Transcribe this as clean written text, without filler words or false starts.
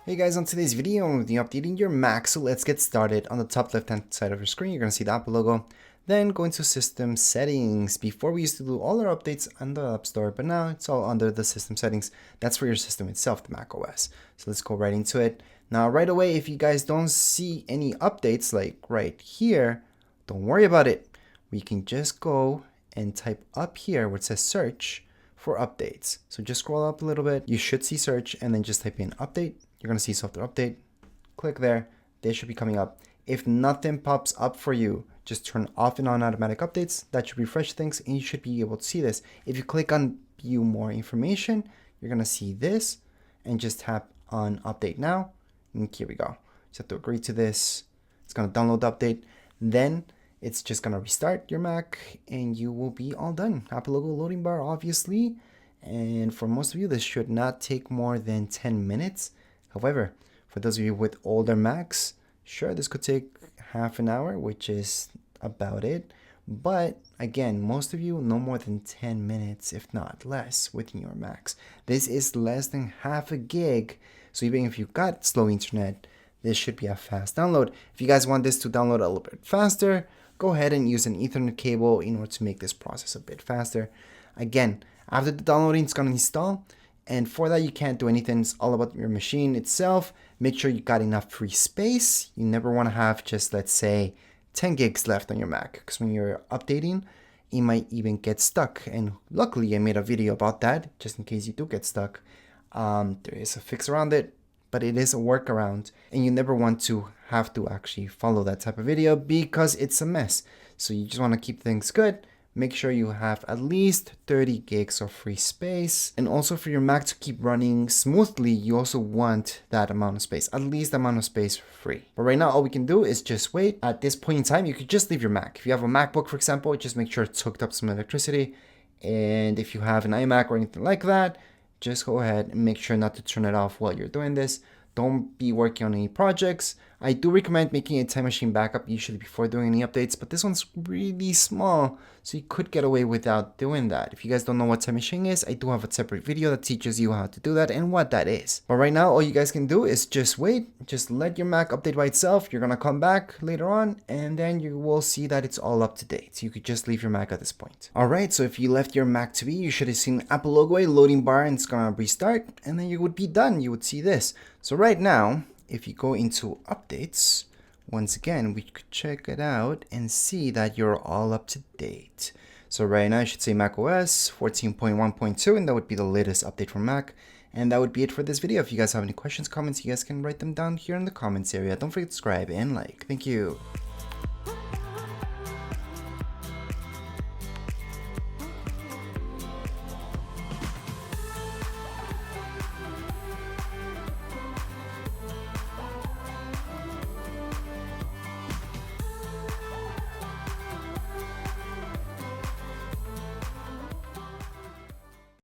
Hey guys, on today's video, I'm going to be updating your Mac, so let's get started. On the top left hand side of your screen, you're going to see the Apple logo. Then go into System Settings. Before we used to do all our updates on the App Store, but now it's all under the System Settings. That's for your system itself, the macOS. So let's go right into it. Now right away, if you guys don't see any updates like right here, don't worry about it. We can just go and type up here where it says search for updates. So just scroll up a little bit. You should see search and then just type in update. You're going to see software update. Click there. They should be coming up. If nothing pops up for you, just turn off and on automatic updates. That should refresh things and you should be able to see this. If you click on view more information, you're going to see this and just tap on update now. And here we go. Just have to agree to this. It's going to download the update. Then it's just going to restart your Mac and you will be all done. Apple logo loading bar, obviously. And for most of you, this should not take more than 10 minutes. However, for those of you with older Macs, sure, this could take half an hour, which is about it. But again, most of you no more than 10 minutes, if not less, within your Macs. This is less than half a gig. So even if you've got slow internet, this should be a fast download. If you guys want this to download a little bit faster, go ahead and use an Ethernet cable in order to make this process a bit faster. Again, after the downloading, it's going to install. And for that, you can't do anything. It's all about your machine itself. Make sure you got enough free space. You never want to have just, let's say, 10 gigs left on your Mac. Because when you're updating, it might even get stuck. And luckily, I made a video about that, just in case you do get stuck. There is a fix around it, but it is a workaround. And you never want to have to actually follow that type of video because it's a mess. So you just want to keep things good. Make sure you have at least 30 gigs of free space. And also for your Mac to keep running smoothly, you also want that amount of space, at least the amount of space free. But right now, all we can do is just wait. At this point in time, you could just leave your Mac. If you have a MacBook, for example, just make sure it's hooked up to some electricity. And if you have an iMac or anything like that, just go ahead and make sure not to turn it off while you're doing this. Don't be working on any projects. I do recommend making a Time Machine backup usually before doing any updates, but this one's really small, so you could get away without doing that. If you guys don't know what Time Machine is, I do have a separate video that teaches you how to do that and what that is. But right now, all you guys can do is just wait. Just let your Mac update by itself. You're going to come back later on, and then you will see that it's all up to date. You could just leave your Mac at this point. All right, so if you left your Mac to be, you should have seen Apple logo, a loading bar, and it's going to restart, and then you would be done. You would see this. So right now, if you go into updates, once again, we could check it out and see that you're all up to date. So right now I should say macOS 14.1.2, and that would be the latest update for Mac. And that would be it for this video. If you guys have any questions, comments, you guys can write them down here in the comments area. Don't forget to subscribe and like. Thank you.